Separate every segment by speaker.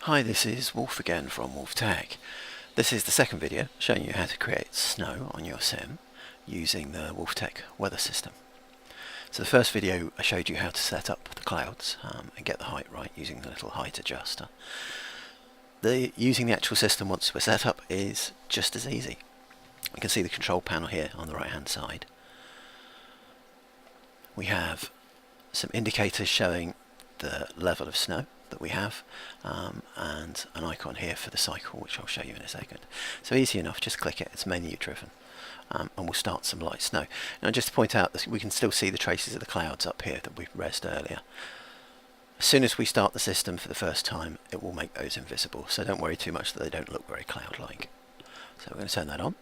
Speaker 1: Hi, this is Wolf again from Wolf-Tek. This is the second video showing you how to create snow on your sim using the Wolf-Tek weather system. So the first video I showed you how to set up the clouds and get the height right using the little height adjuster. Using the actual system once we're set up is just as easy. You can see the control panel here on the right hand side. We have some indicators showing the level of snow that we have and an icon here for the cycle, which I'll show you in a second. So easy enough, just click it, it's menu driven, and we'll start some light snow. Now just to point out that we can still see the traces of the clouds up here that we resed earlier. As soon as we start the system for the first time, it will make those invisible, so don't worry too much that they don't look very cloud-like. So we're going to turn that on.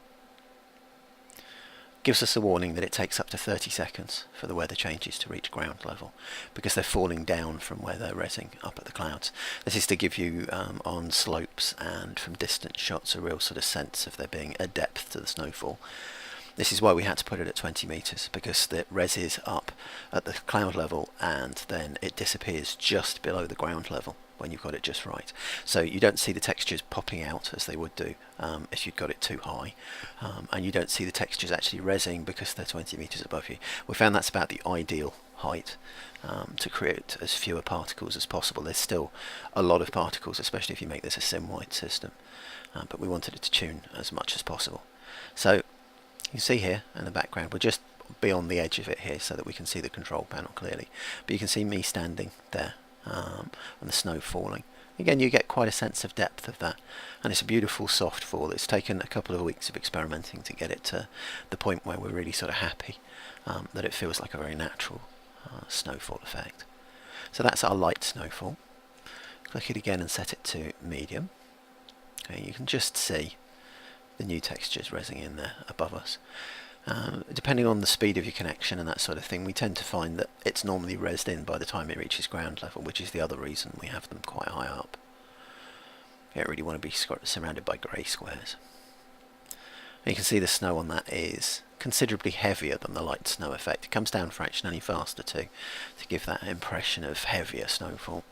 Speaker 1: Gives us a warning that it takes up to 30 seconds for the weather changes to reach ground level because they're falling down from where they're resing up at the clouds. This is to give you on slopes and from distant shots a real sort of sense of there being a depth to the snowfall. This is why we had to put it at 20 meters, because it reses up at the cloud level and then it disappears just below the ground level when you've got it just right. So you don't see the textures popping out as they would do if you'd got it too high, and you don't see the textures actually resing because they're 20 meters above you. We found that's about the ideal height to create as fewer particles as possible. There's still a lot of particles, especially if you make this a sim-wide system, but we wanted it to tune as much as possible. So you can see here in the background, we're just beyond the edge of it here so that we can see the control panel clearly, but you can see me standing there and the snow falling. Again, you get quite a sense of depth of that, and it's a beautiful soft fall. It's taken a couple of weeks of experimenting to get it to the point where we're really sort of happy that it feels like a very natural snowfall effect. So that's our light snowfall. Click it again and set it to medium. Okay, you can just see the new textures resing in there above us. Depending on the speed of your connection and that sort of thing, we tend to find that it's normally resed in by the time it reaches ground level, which is the other reason we have them quite high up. You don't really want to be surrounded by grey squares. And you can see the snow on that is considerably heavier than the light snow effect. It comes down fractionally faster too, to give that impression of heavier snowfall.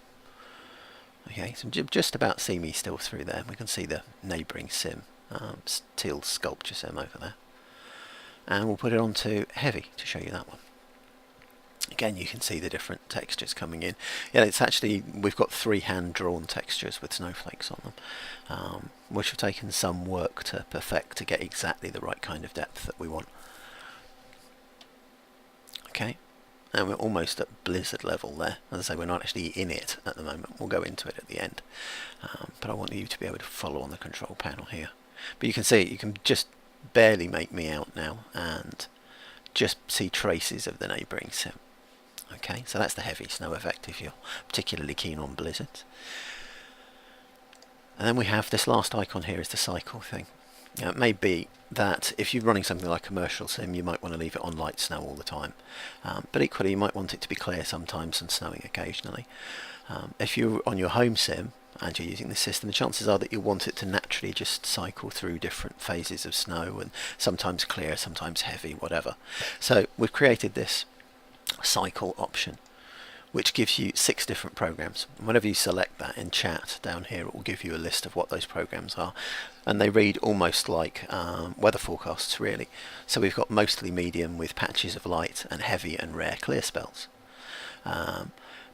Speaker 1: Okay, so just about see me still through there. We can see the neighbouring sim, teal sculpture sim over there. And we'll put it on to heavy to show you that one. Again, you can see the different textures coming in. Yeah, it's actually, we've got 3 hand-drawn textures with snowflakes on them, which have taken some work to perfect to get exactly the right kind of depth that we want. Okay, and we're almost at blizzard level there. As I say, we're not actually in it at the moment. We'll go into it at the end, but I want you to be able to follow on the control panel here. But you can see, you can just barely make me out now and just see traces of the neighbouring sim. Okay, so that's the heavy snow effect if you're particularly keen on blizzards. And then we have this last icon here is the cycle thing. Now, it may be that if you're running something like a commercial sim, you might want to leave it on light snow all the time, but equally you might want it to be clear sometimes and snowing occasionally. If you're on your home sim and you're using the system, the chances are that you want it to naturally just cycle through different phases of snow, and sometimes clear, sometimes heavy, whatever. So we've created this cycle option, which gives you 6 different programs. And whenever you select that in chat down here, it will give you a list of what those programs are, and they read almost like weather forecasts really. So we've got mostly medium with patches of light, and heavy and rare clear spells.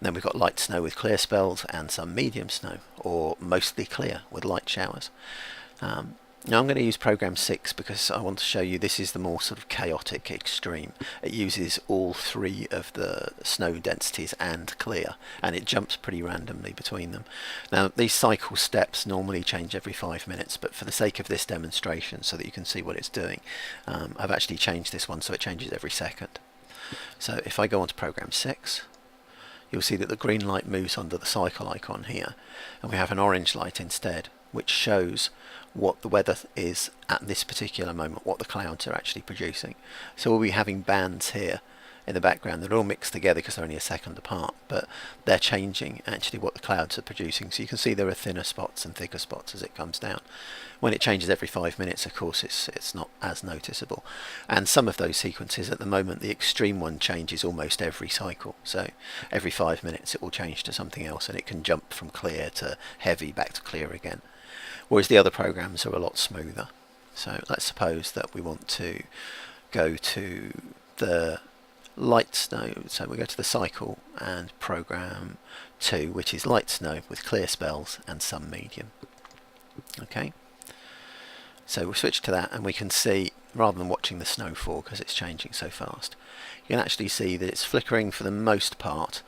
Speaker 1: Then we've got light snow with clear spells and some medium snow, or mostly clear with light showers. Now I'm going to use program 6 because I want to show you this is the more sort of chaotic extreme. It uses all 3 of the snow densities and clear, and it jumps pretty randomly between them. Now these cycle steps normally change every 5 minutes, but for the sake of this demonstration so that you can see what it's doing, I've actually changed this one so it changes every second. So if I go on to program 6, you'll see that the green light moves under the cycle icon here, and we have an orange light instead, which shows what the weather is at this particular moment, what the clouds are actually producing. So we'll be having bands here in the background. They're all mixed together because they're only a second apart, but they're changing actually what the clouds are producing. So you can see there are thinner spots and thicker spots as it comes down. When it changes every 5 minutes, of course, it's not as noticeable. And some of those sequences at the moment, the extreme one changes almost every cycle. So every 5 minutes it will change to something else, and it can jump from clear to heavy back to clear again. Whereas the other programs are a lot smoother. So let's suppose that we want to go to the light snow. So we go to the cycle and program 2, which is light snow with clear spells and some medium. Okay. So we'll switch to that, and we can see, rather than watching the snow fall because it's changing so fast, you can actually see that it's flickering for the most part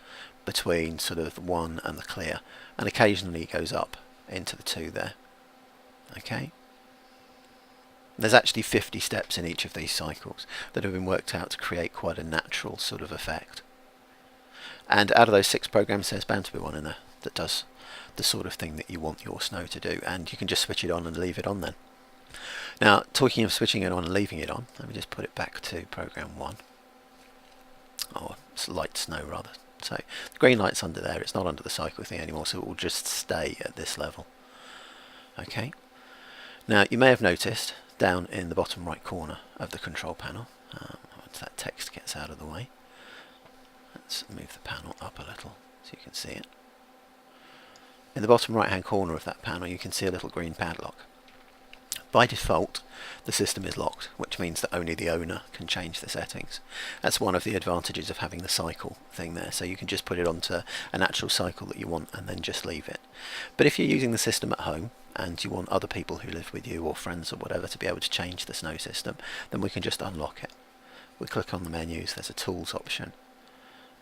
Speaker 1: between sort of the 1 and the clear, and occasionally it goes up into the 2 there. Okay. There's actually 50 steps in each of these cycles that have been worked out to create quite a natural sort of effect. And out of those 6 programs, there's bound to be one in there that does the sort of thing that you want your snow to do, and you can just switch it on and leave it on then. Now, talking of switching it on and leaving it on, let me just put it back to program 1, or light snow rather. So the green light's under there, it's not under the cycle thing anymore, so it will just stay at this level. Okay. Now you may have noticed down in the bottom right corner of the control panel, once that text gets out of the way, let's move the panel up a little so you can see it. In the bottom right hand corner of that panel you can see a little green padlock. By default, the system is locked, which means that only the owner can change the settings. That's one of the advantages of having the cycle thing there, so you can just put it onto a natural cycle that you want and then just leave it. But if you're using the system at home and you want other people who live with you or friends or whatever to be able to change the snow system, then we can just unlock it. We click on the menus, there's a tools option,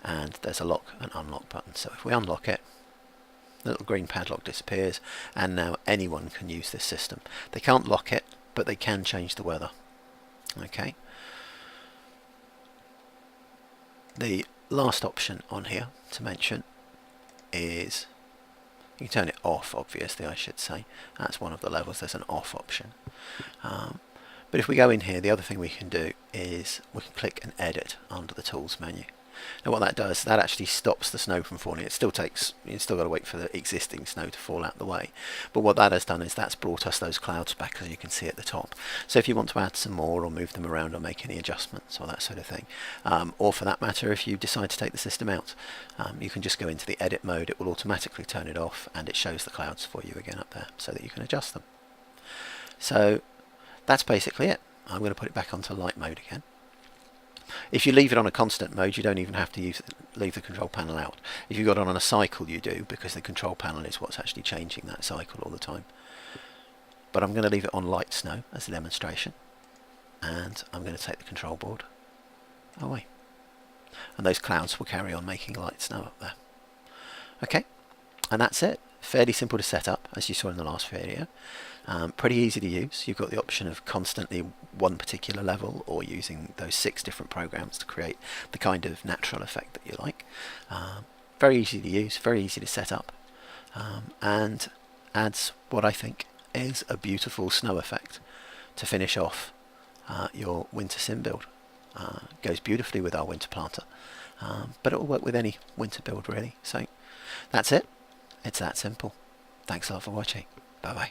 Speaker 1: and there's a lock and unlock button. So if we unlock it, the little green padlock disappears, and now anyone can use this system. They can't lock it, but they can change the weather. Okay. The last option on here to mention is, you can turn it off, obviously I should say. That's one of the levels, there's an off option. But if we go in here, the other thing we can do is we can click and edit under the tools menu. Now what that does, that actually stops the snow from falling. It still takes, you've still got to wait for the existing snow to fall out the way. But what that has done is that's brought us those clouds back, as you can see at the top. So if you want to add some more or move them around or make any adjustments or that sort of thing, or for that matter if you decide to take the system out, you can just go into the edit mode, it will automatically turn it off and it shows the clouds for you again up there so that you can adjust them. So that's basically it. I'm going to put it back onto light mode again. If you leave it on a constant mode, you don't even have to leave the control panel out. If you've got it on a cycle, you do, because the control panel is what's actually changing that cycle all the time. But I'm going to leave it on light snow as a demonstration, and I'm going to take the control board away. And those clouds will carry on making light snow up there. Okay, and that's it. Fairly simple to set up, as you saw in the last video. Pretty easy to use. You've got the option of constantly one particular level or using those 6 different programs to create the kind of natural effect that you like. Very easy to use, very easy to set up, and adds what I think is a beautiful snow effect to finish off your winter sim build. Goes beautifully with our winter planter, but it will work with any winter build really. So that's it. It's that simple. Thanks a lot for watching. Bye bye.